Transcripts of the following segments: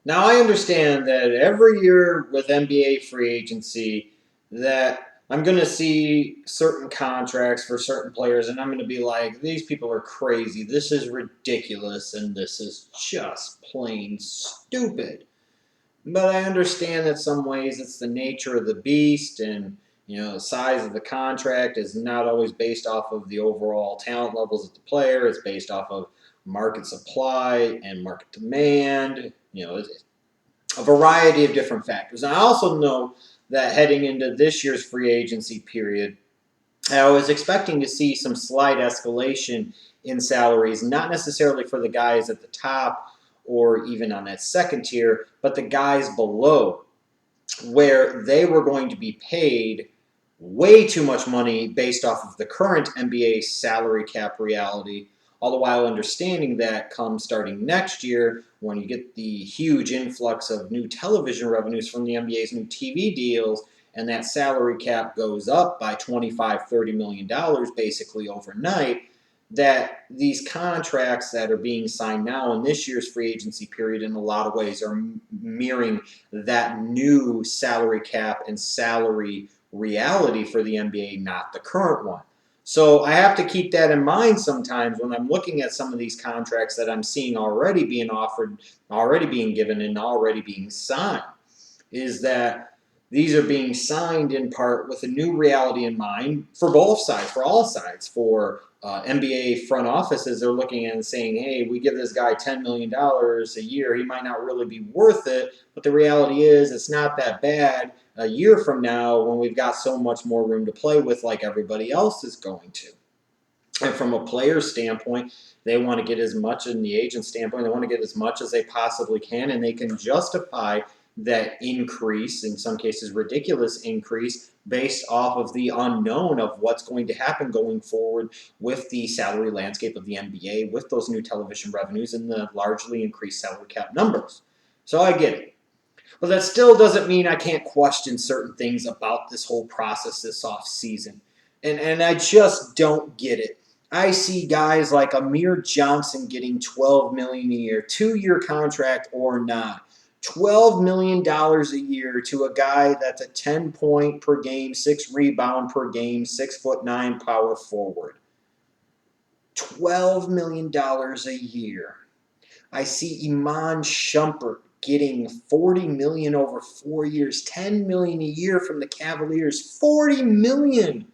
Now, I understand that every year with NBA free agency, that I'm going to see certain contracts for certain players, and I'm going to be like, these people are crazy. This is ridiculous, and this is just plain stupid. But I understand that some ways it's the nature of the beast, and the size of the contract is not always based off of the overall talent levels of the player. It's based off of market supply and market demand. A variety of different factors. And I also know that heading into this year's free agency period, I was expecting to see some slight escalation in salaries, not necessarily for the guys at the top or even on that second tier, but the guys below, where they were going to be paid way too much money based off of the current NBA salary cap reality, all the while understanding that come starting next year, when you get the huge influx of new television revenues from the NBA's new TV deals, and that salary cap goes up by $25–30 million basically overnight, that these contracts that are being signed now in this year's free agency period in a lot of ways are mirroring that new salary cap and salary reality for the NBA, not the current one. So I have to keep that in mind sometimes when I'm looking at some of these contracts that I'm seeing already being offered, already being given, and already being signed, is that these are being signed in part with a new reality in mind for both sides, for all sides. For NBA front offices, they're looking at and saying, hey, we give this guy $10 million a year. He might not really be worth it, but the reality is it's not that bad a year from now when we've got so much more room to play with like everybody else is going to. And from a player standpoint, they want to get as much, in the agent standpoint, they want to get as much as they possibly can, and they can justify that increase, in some cases ridiculous increase, based off of the unknown of what's going to happen going forward with the salary landscape of the NBA, with those new television revenues and the largely increased salary cap numbers. So I get it. But that still doesn't mean I can't question certain things about this whole process this off season. And I just don't get it. I see guys like Amir Johnson getting $12 million a year, 2-year contract or not. $12 million a year to a guy that's a 10-point per game, 6 rebound per game, 6'9" power forward. $12 million a year. I see Iman Shumpert getting $40 million over 4 years, $10 million a year from the Cavaliers, $40 million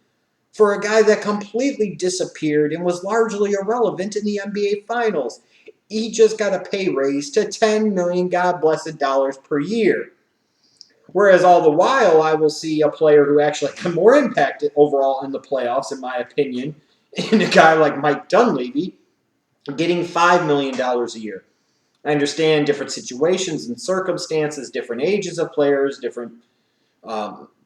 for a guy that completely disappeared and was largely irrelevant in the NBA Finals. He just got a pay raise to $10 million, God blessed, dollars per year. Whereas all the while, I will see a player who actually had more impact overall in the playoffs, in my opinion, in a guy like Mike Dunleavy, getting $5 million a year. I understand different situations and circumstances, different ages of players, different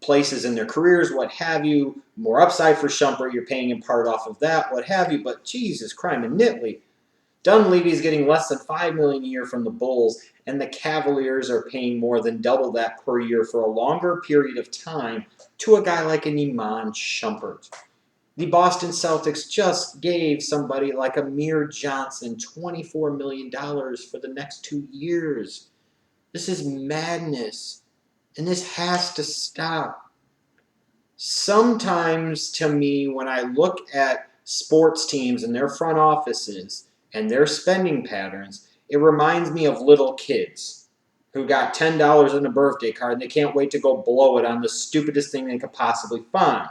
places in their careers, what have you. More upside for Shumpert, you're paying in part off of that, what have you. But Jesus, crime and Nitley, Dunleavy is getting less than $5 million a year from the Bulls, and the Cavaliers are paying more than double that per year for a longer period of time to a guy like an Iman Shumpert. The Boston Celtics just gave somebody like Amir Johnson $24 million for the next 2 years. This is madness, and this has to stop. Sometimes, to me, when I look at sports teams and their front offices and their spending patterns, it reminds me of little kids who got $10 in a birthday card and they can't wait to go blow it on the stupidest thing they could possibly find.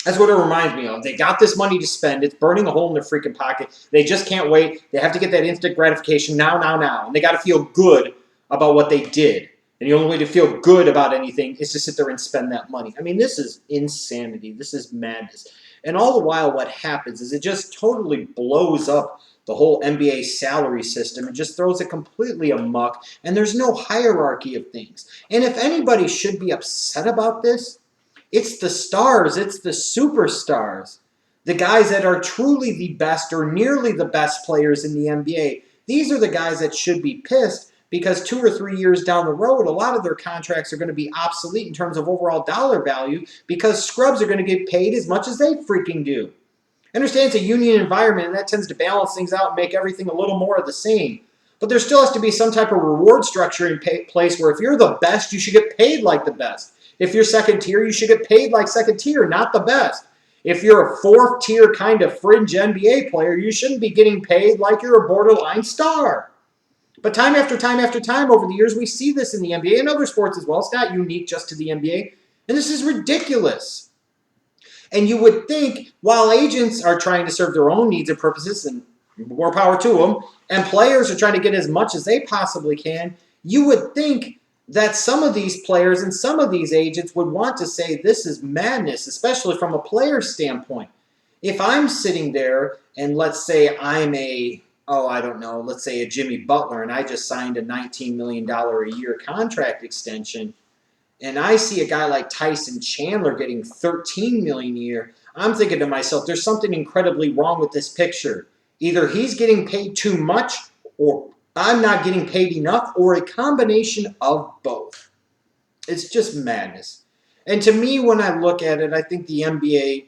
That's what it reminds me of. They got this money to spend. It's burning a hole in their freaking pocket. They just can't wait. They have to get that instant gratification now. And they got to feel good about what they did. And the only way to feel good about anything is to sit there and spend that money. I mean, this is insanity. This is madness. And all the while, what happens is it just totally blows up the whole NBA salary system and just throws it completely amok. And there's no hierarchy of things. And if anybody should be upset about this, it's the stars. It's the superstars. The guys that are truly the best or nearly the best players in the NBA. These are the guys that should be pissed, because 2 or 3 years down the road, a lot of their contracts are going to be obsolete in terms of overall dollar value, because scrubs are going to get paid as much as they freaking do. I understand it's a union environment, and that tends to balance things out and make everything a little more of the same. But there still has to be some type of reward structure in place where if you're the best, you should get paid like the best. If you're second tier, you should get paid like second tier, not the best. If you're a fourth tier kind of fringe NBA player, you shouldn't be getting paid like you're a borderline star. But time after time after time over the years, we see this in the NBA and other sports as well. It's not unique just to the NBA. And this is ridiculous. And you would think while agents are trying to serve their own needs and purposes, and more power to them, and players are trying to get as much as they possibly can, you would think that some of these players and some of these agents would want to say this is madness, especially from a player standpoint. If I'm sitting there and let's say I'm let's say a Jimmy Butler and I just signed a $19 million a year contract extension, and I see a guy like Tyson Chandler getting $13 million a year, I'm thinking to myself, there's something incredibly wrong with this picture. Either he's getting paid too much, or I'm not getting paid enough, or a combination of both. It's just madness. And to me, when I look at it, I think the NBA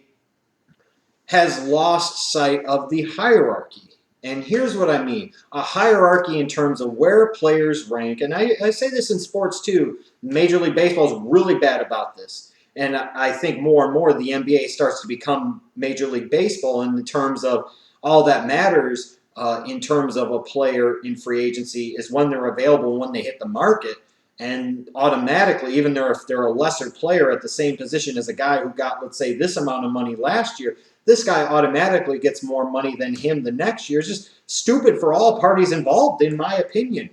has lost sight of the hierarchy. And here's what I mean. A hierarchy in terms of where players rank. And I say this in sports too. Major League Baseball is really bad about this. And I think more and more the NBA starts to become Major League Baseball in terms of all that matters in terms of a player in free agency is when they're available, when they hit the market. And automatically, even if they're a lesser player at the same position as a guy who got, let's say, this amount of money last year, this guy automatically gets more money than him the next year. It's just stupid for all parties involved, in my opinion.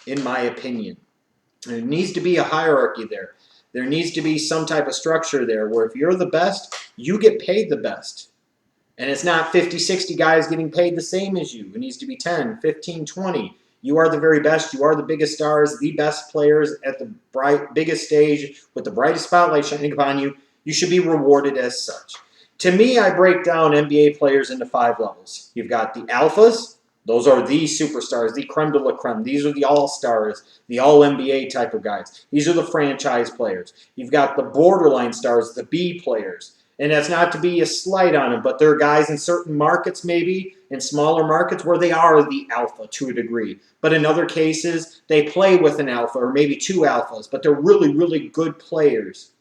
In my opinion. There needs to be a hierarchy there. There needs to be some type of structure there where if you're the best, you get paid the best. And it's not 50, 60 guys getting paid the same as you. It needs to be 10, 15, 20. You are the very best. You are the biggest stars, the best players at the biggest stage with the brightest spotlight shining upon you. You should be rewarded as such. To me, I break down NBA players into 5 levels. You've got the alphas. Those are the superstars, the creme de la creme. These are the all-stars, the all-NBA type of guys. These are the franchise players. You've got the borderline stars, the B players. And that's not to be a slight on them, but there are guys in certain markets maybe, in smaller markets, where they are the alpha to a degree. But in other cases, they play with an alpha or maybe 2 alphas, but they're really, really good players.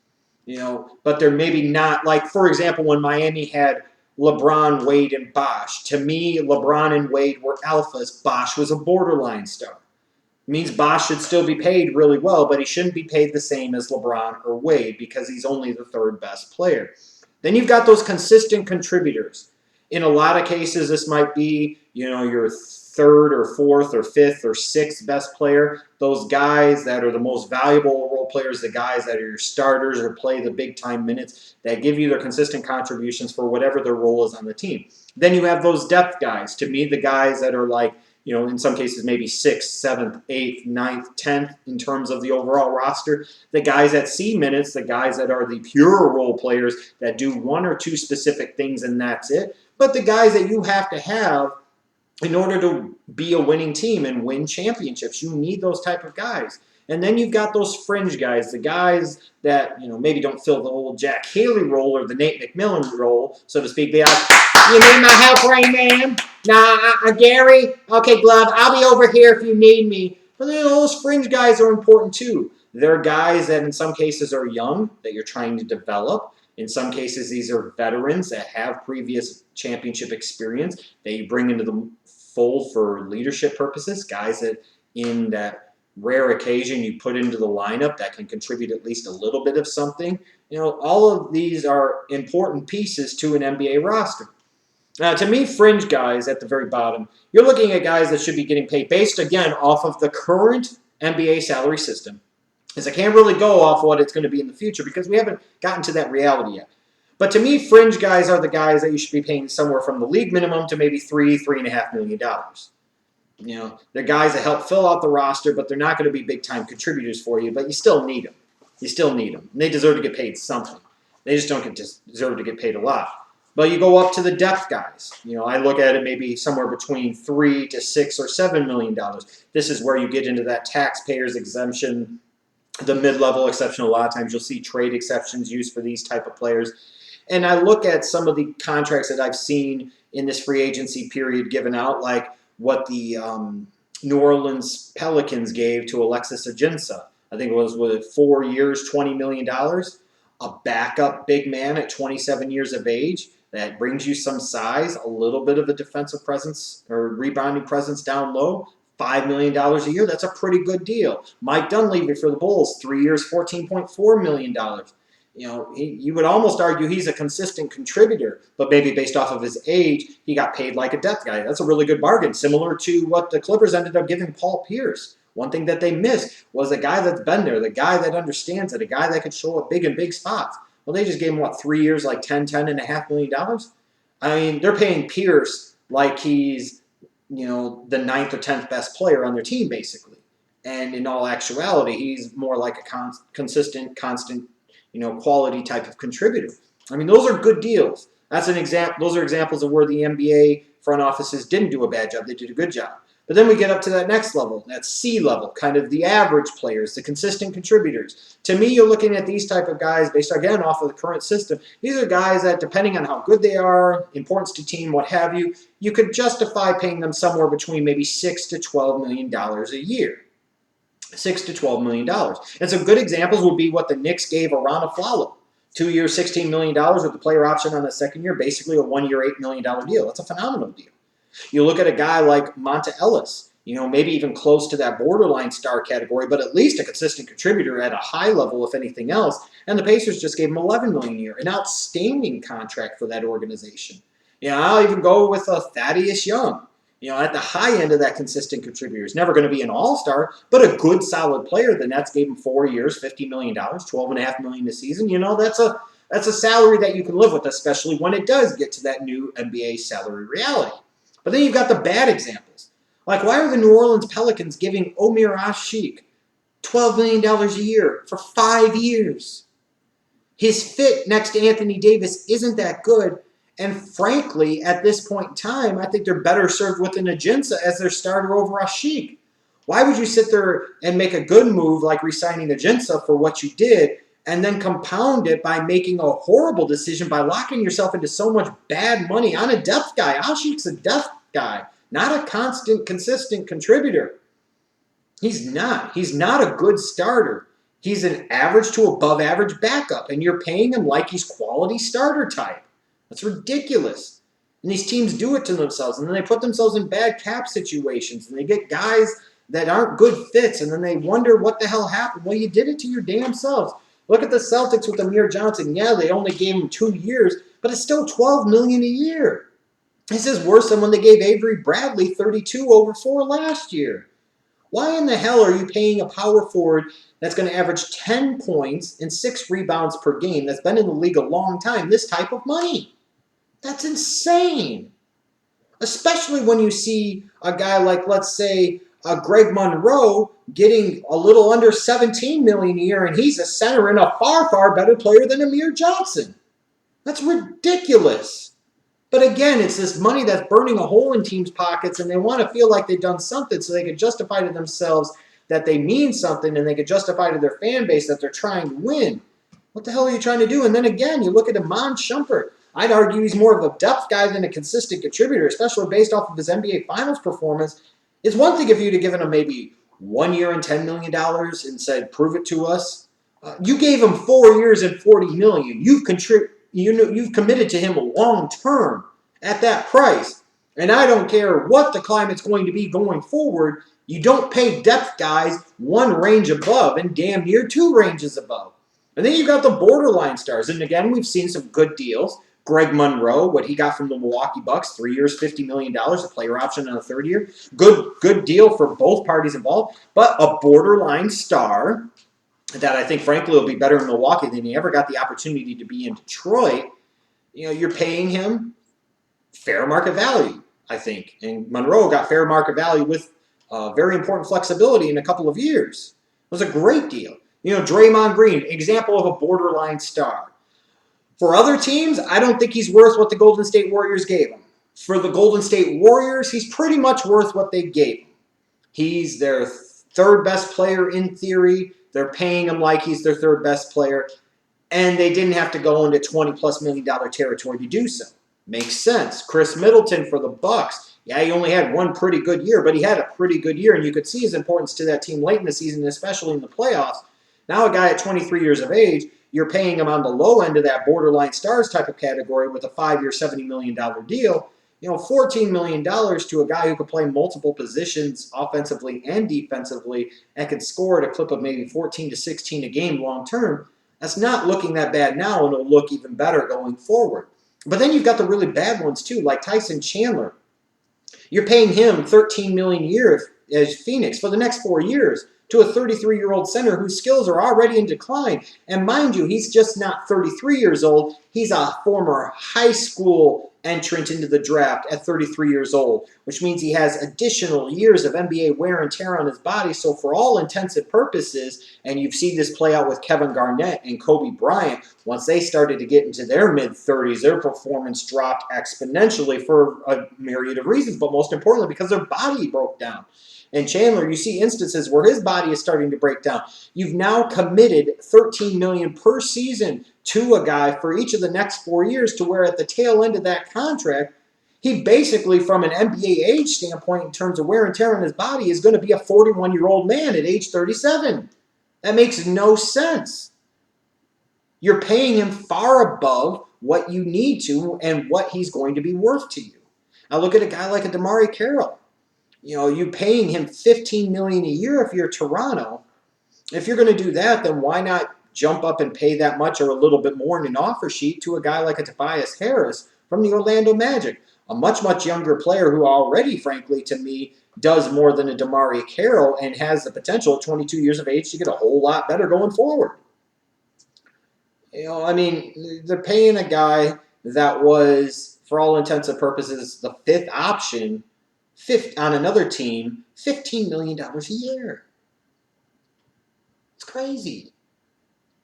But they're maybe not, like, for example, when Miami had LeBron, Wade, and Bosh. To me, LeBron and Wade were alphas. Bosh was a borderline star. It means Bosh should still be paid really well, but he shouldn't be paid the same as LeBron or Wade because he's only the 3rd best player. Then you've got those consistent contributors. In a lot of cases, this might be, your 3rd or 4th or 5th or 6th best player. Those guys that are the most valuable role players, the guys that are your starters or play the big-time minutes that give you their consistent contributions for whatever their role is on the team. Then you have those depth guys. To me, the guys that are like, in some cases maybe 6th, 7th, 8th, 9th, 10th in terms of the overall roster. The guys that see minutes, the guys that are the pure role players that do 1 or 2 specific things and that's it. But the guys that you have to have in order to be a winning team and win championships. You need those type of guys. And then you've got those fringe guys, the guys that, maybe don't fill the old Jack Haley role or the Nate McMillan role, so to speak. They are, you need my help, Rain Man? Nah, Gary? Okay, Glove, I'll be over here if you need me. But those fringe guys are important too. They're guys that in some cases are young, that you're trying to develop. In some cases, these are veterans that have previous championship experience that you bring into the fold for leadership purposes, guys that in that rare occasion you put into the lineup that can contribute at least a little bit of something. All of these are important pieces to an NBA roster. Now, to me, fringe guys at the very bottom, you're looking at guys that should be getting paid based, again, off of the current NBA salary system. Because I can't really go off what it's going to be in the future because we haven't gotten to that reality yet. But to me, fringe guys are the guys that you should be paying somewhere from the league minimum to maybe $3.5 million. They're guys that help fill out the roster, but they're not going to be big-time contributors for you, but you still need them. You still need them. And they deserve to get paid something. They just don't deserve to get paid a lot. But you go up to the depth guys. I look at it maybe somewhere between $3 to $6 or $7 million. This is where you get into that taxpayers exemption, the mid-level exception. A lot of times you'll see trade exceptions used for these type of players. And I look at some of the contracts that I've seen in this free agency period given out, like what the New Orleans Pelicans gave to Alexis Ajinça. I think it was with 4 years, $20 million. A backup big man at 27 years of age that brings you some size, a little bit of a defensive presence or rebounding presence down low. $5 million a year, that's a pretty good deal. Mike Dunleavy for the Bulls, 3 years, $14.4 million. You would almost argue he's a consistent contributor, but maybe based off of his age, he got paid like a depth guy. That's a really good bargain, similar to what the Clippers ended up giving Paul Pierce. One thing that they missed was a guy that's been there, the guy that understands it, a guy that could show up big in big spots. Well, they just gave him, 3 years, like $10.5 million? I mean, they're paying Pierce like he's, the 9th or 10th best player on their team, basically. And in all actuality, he's more like a consistent, constant, quality type of contributor. I mean, those are good deals. That's an example. Those are examples of where the NBA front offices didn't do a bad job. They did a good job. But then we get up to that next level, that C level, kind of the average players, the consistent contributors. To me, you're looking at these type of guys based, again, off of the current system. These are guys that, depending on how good they are, importance to team, what have you, you could justify paying them somewhere between maybe $6 to $12 million a year. $6 to $12 million. And some good examples would be what the Knicks gave Arana Flalo. 2 years, $16 million with the player option on the second year, basically a 1 year, $8 million deal. That's a phenomenal deal. You look at a guy like Monta Ellis, maybe even close to that borderline star category, but at least a consistent contributor at a high level, if anything else. And the Pacers just gave him $11 million a year, an outstanding contract for that organization. I'll even go with Thaddeus Young. At the high end of that consistent contributor. He's never going to be an all-star, but a good, solid player. The Nets gave him 4 years, $50 million, $12.5 million a season. That's a salary that you can live with, especially when it does get to that new NBA salary reality. But then you've got the bad examples. Like, why are the New Orleans Pelicans giving Amir $12 million a year for 5 years? His fit next to Anthony Davis isn't that good. And frankly, at this point in time, I think they're better served with an Ajinça as their starter over Asik. Why would you sit there and make a good move like re-signing Ajinça for what you did and then compound it by making a horrible decision by locking yourself into so much bad money on a depth guy? Asik's a depth guy, not a constant, consistent contributor. He's not. He's not a good starter. He's an average to above average backup, and you're paying him like he's quality starter type. That's ridiculous. And these teams do it to themselves, and then they put themselves in bad cap situations, and they get guys that aren't good fits, and then they wonder what the hell happened. Well, you did it to your damn selves. Look at the Celtics with Amir Johnson. Yeah, they only gave him 2 years, but it's still $12 million a year. This is worse than when they gave Avery Bradley $32 over 4 last year. Why in the hell are you paying a power forward that's going to average 10 points and 6 rebounds per game that's been in the league a long time this type of money? That's insane. Especially when you see a guy like, let's say, Greg Monroe getting a little under $17 million a year, and he's a center and a far, far better player than Amir Johnson. That's ridiculous. But again, it's this money that's burning a hole in teams' pockets, and they want to feel like they've done something so they can justify to themselves that they mean something, and they can justify to their fan base that they're trying to win. What the hell are you trying to do? And then again, you look at Iman Shumpert. I'd argue he's more of a depth guy than a consistent contributor, especially based off of his NBA Finals performance. It's one thing if you'd have given him maybe 1 year and $10 million and said, prove it to us. You gave him 4 years and $40 million. You've committed to him long term at that price. And I don't care what the climate's going to be going forward. You don't pay depth guys 1 range above and damn near 2 ranges above. And then you've got the borderline stars. And again, we've seen some good deals. Greg Monroe, what he got from the Milwaukee Bucks, 3 years, $50 million, a player option on the 3rd year. Good deal for both parties involved. But a borderline star that I think, frankly, will be better in Milwaukee than he ever got the opportunity to be in Detroit. You're paying him fair market value, I think. And Monroe got fair market value with very important flexibility in a couple of years. It was a great deal. Draymond Green, example of a borderline star. For other teams, I don't think he's worth what the Golden State Warriors gave him. For the Golden State Warriors, he's pretty much worth what they gave him. He's their 3rd best player in theory. They're paying him like he's their 3rd best player. And they didn't have to go into $20+ million territory to do so. Makes sense. Chris Middleton for the Bucks. Yeah, he only had one pretty good year, but he had a pretty good year, and you could see his importance to that team late in the season, especially in the playoffs. Now a guy at 23 years of age, you're paying him on the low end of that borderline stars type of category with a 5-year, $70 million deal. $14 million to a guy who could play multiple positions offensively and defensively and could score at a clip of maybe 14 to 16 a game long term. That's not looking that bad now, and it'll look even better going forward. But then you've got the really bad ones too, like Tyson Chandler. You're paying him $13 million a year as Phoenix for the next 4 years to a 33-year-old center whose skills are already in decline. And mind you, he's just not 33 years old. He's a former high school entrant into the draft at 33 years old, which means he has additional years of NBA wear and tear on his body. So for all intents and purposes, and you've seen this play out with Kevin Garnett and Kobe Bryant, once they started to get into their mid-30s, their performance dropped exponentially for a myriad of reasons, but most importantly because their body broke down. And Chandler, you see instances where his body is starting to break down. You've now committed $13 million per season to a guy for each of the next 4 years, to where at the tail end of that contract, he basically, from an NBA age standpoint in terms of wear and tear on his body, is going to be a 41-year-old man at age 37. That makes no sense. You're paying him far above what you need to and what he's going to be worth to you. Now look at a guy like a DeMarre Carroll. You paying him $15 million a year if you're Toronto. If you're going to do that, then why not jump up and pay that much or a little bit more in an offer sheet to a guy like a Tobias Harris from the Orlando Magic, a much, much younger player who already, frankly, to me, does more than a DeMarre Carroll and has the potential at 22 years of age to get a whole lot better going forward. They're paying a guy that was, for all intents and purposes, the fifth option on another team, $15 million a year. It's crazy.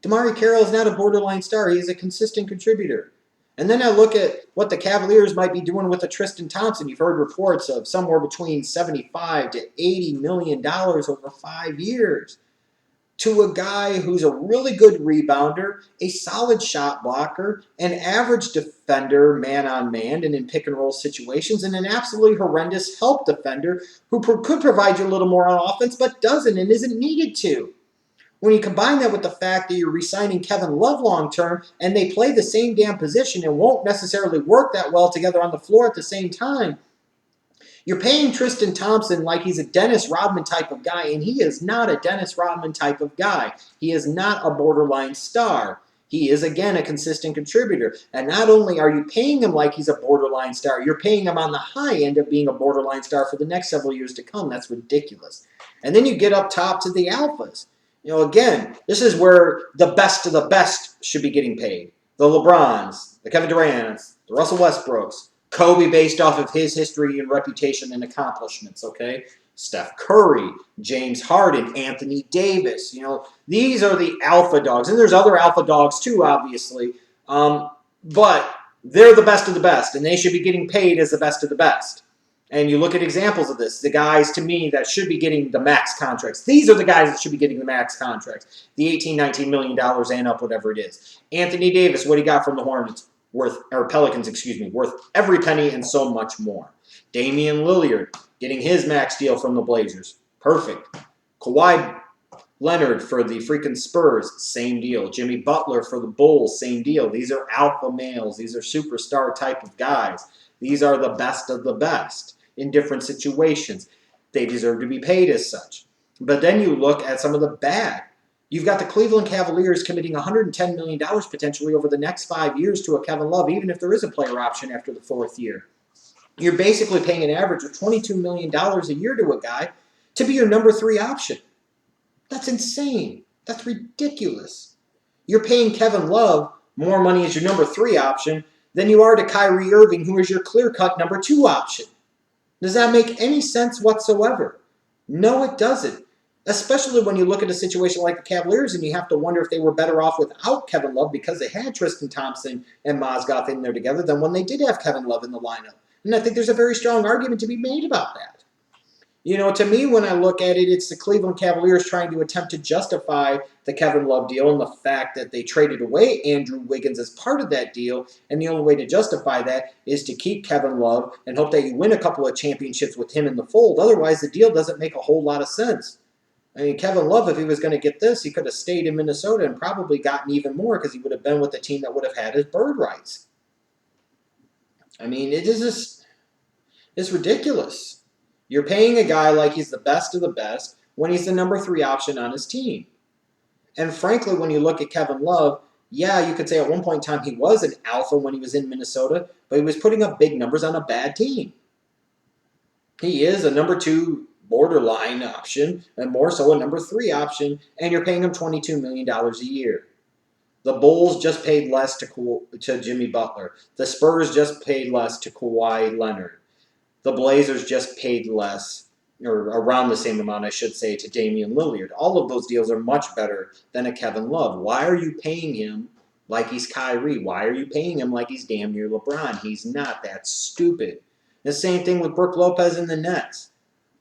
DeMarre Carroll is not a borderline star. He is a consistent contributor. And then I look at what the Cavaliers might be doing with a Tristan Thompson. You've heard reports of somewhere between $75 to $80 million over 5 years. To a guy who's a really good rebounder, a solid shot blocker, an average defender man-on-man and in pick-and-roll situations, and an absolutely horrendous help defender who could provide you a little more on offense but doesn't and isn't needed to. When you combine that with the fact that you're re-signing Kevin Love long-term and they play the same damn position and won't necessarily work that well together on the floor at the same time, you're paying Tristan Thompson like he's a Dennis Rodman type of guy, and he is not a Dennis Rodman type of guy. He is not a borderline star. He is, again, a consistent contributor. And not only are you paying him like he's a borderline star, you're paying him on the high end of being a borderline star for the next several years to come. That's ridiculous. And then you get up top to the alphas. Again, this is where the best of the best should be getting paid. The LeBrons, the Kevin Durants, the Russell Westbrooks, Kobe based off of his history and reputation and accomplishments, okay? Steph Curry, James Harden, Anthony Davis. These are the alpha dogs. And there's other alpha dogs too, obviously. But they're the best of the best, and they should be getting paid as the best of the best. And you look at examples of this, the guys, to me, that should be getting the max contracts. These are the guys that should be getting the max contracts. The $18, $19 million and up, whatever it is. Anthony Davis, what he got from the Hornets? Pelicans, worth every penny and so much more. Damian Lillard getting his max deal from the Blazers. Perfect. Kawhi Leonard for the freaking Spurs, same deal. Jimmy Butler for the Bulls, same deal. These are alpha males. These are superstar type of guys. These are the best of the best in different situations. They deserve to be paid as such. But then you look at some of the bad. You've got the Cleveland Cavaliers committing $110 million potentially over the next 5 years to a Kevin Love, even if there is a player option after the 4th year. You're basically paying an average of $22 million a year to a guy to be your number 3 option. That's insane. That's ridiculous. You're paying Kevin Love more money as your number 3 option than you are to Kyrie Irving, who is your clear-cut number 2 option. Does that make any sense whatsoever? No, it doesn't. Especially when you look at a situation like the Cavaliers and you have to wonder if they were better off without Kevin Love because they had Tristan Thompson and Mozgov in there together than when they did have Kevin Love in the lineup. And I think there's a very strong argument to be made about that. To me, when I look at it, it's the Cleveland Cavaliers trying to attempt to justify the Kevin Love deal and the fact that they traded away Andrew Wiggins as part of that deal. And the only way to justify that is to keep Kevin Love and hope that you win a couple of championships with him in the fold. Otherwise, the deal doesn't make a whole lot of sense. I mean, Kevin Love, if he was going to get this, he could have stayed in Minnesota and probably gotten even more because he would have been with the team that would have had his bird rights. I mean, it's ridiculous. You're paying a guy like he's the best of the best when he's the number 3 option on his team. And frankly, when you look at Kevin Love, yeah, you could say at one point in time he was an alpha when he was in Minnesota, but he was putting up big numbers on a bad team. He is a number 2 borderline option, and more so a number 3 option, and you're paying him $22 million a year. The Bulls just paid less to Jimmy Butler. The Spurs just paid less to Kawhi Leonard. The Blazers just paid less, or around the same amount, I should say, to Damian Lillard. All of those deals are much better than a Kevin Love. Why are you paying him like he's Kyrie? Why are you paying him like he's damn near LeBron? He's not. That's stupid. The same thing with Brook Lopez in the Nets.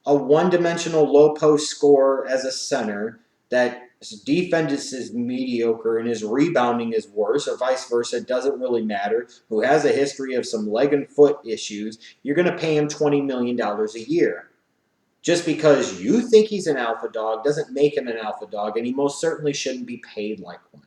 A one-dimensional low-post scorer as a center that his defense is mediocre and his rebounding is worse, or vice versa, it doesn't really matter, who has a history of some leg and foot issues, you're going to pay him $20 million a year. Just because you think he's an alpha dog doesn't make him an alpha dog, and he most certainly shouldn't be paid like one.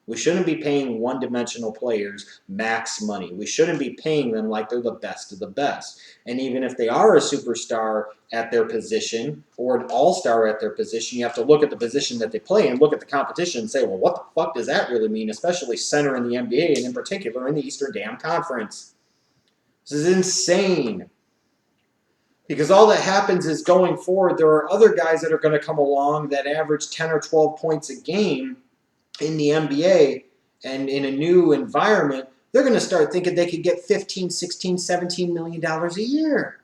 We shouldn't be paying one-dimensional players max money. We shouldn't be paying them like they're the best of the best. And even if they are a superstar at their position or an all-star at their position, you have to look at the position that they play and look at the competition and say, well, what the fuck does that really mean, especially center in the NBA and in particular in the Eastern Damn Conference? This is insane. Because all that happens is going forward, there are other guys that are going to come along that average 10 or 12 points a game in the NBA and in a new environment. They're going to start thinking they could get $15, $16, $17 million a year.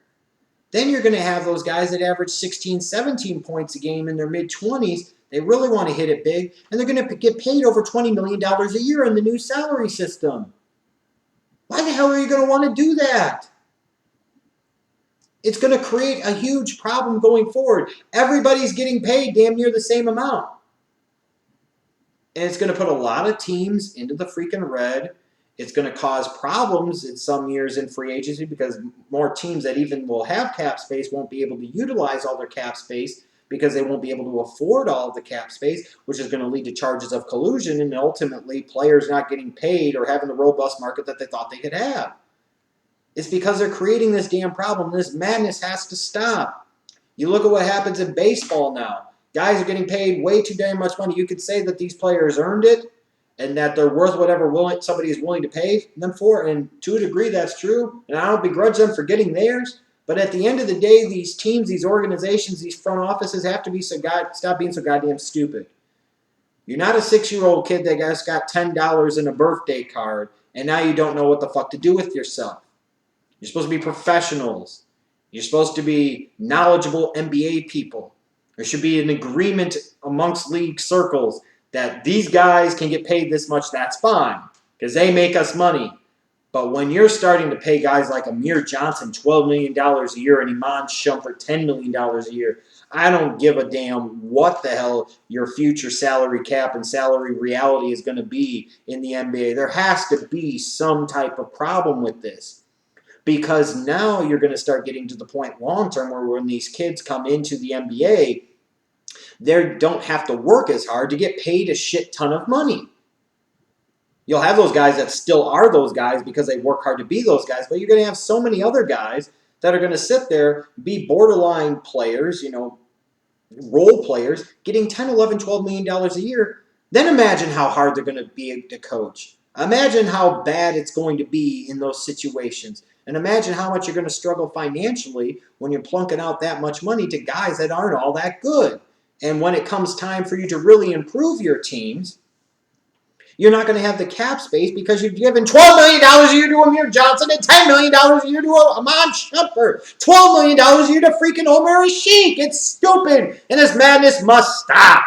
Then you're going to have those guys that average 16, 17 points a game in their mid-20s. They really want to hit it big, and they're going to get paid over $20 million a year in the new salary system. Why the hell are you going to want to do that? It's going to create a huge problem going forward. Everybody's getting paid damn near the same amount. And it's going to put a lot of teams into the freaking red. It's going to cause problems in some years in free agency because more teams that even will have cap space won't be able to utilize all their cap space because they won't be able to afford all of the cap space, which is going to lead to charges of collusion and ultimately players not getting paid or having the robust market that they thought they could have. It's because they're creating this damn problem. This madness has to stop. You look at what happens in baseball now. Guys are getting paid way too damn much money. You could say that these players earned it and that they're worth whatever somebody is willing to pay them for. And to a degree, that's true. And I don't begrudge them for getting theirs. But at the end of the day, these teams, these organizations, these front offices have to be stop being so goddamn stupid. You're not a 6-year-old kid that just got $10 in a birthday card and now you don't know what the fuck to do with yourself. You're supposed to be professionals. You're supposed to be knowledgeable NBA people. There should be an agreement amongst league circles that these guys can get paid this much, that's fine, because they make us money. But when you're starting to pay guys like Amir Johnson $12 million a year and Iman Shumpert $10 million a year, I don't give a damn what the hell your future salary cap and salary reality is going to be in the NBA. There has to be some type of problem with this. Because now you're going to start getting to the point long term where when these kids come into the NBA, they don't have to work as hard to get paid a shit ton of money. You'll have those guys that still are those guys because they work hard to be those guys, but you're going to have so many other guys that are going to sit there, be borderline players, role players, getting $10, $11, $12 million a year. Then imagine how hard they're going to be to coach. Imagine how bad it's going to be in those situations. And imagine how much you're going to struggle financially when you're plunking out that much money to guys that aren't all that good. And when it comes time for you to really improve your teams, you're not going to have the cap space because you've given $12 million a year to Amir Johnson and $10 million a year to Iman Shumpert. $12 million a year to freaking Omer Sheik. It's stupid. And this madness must stop.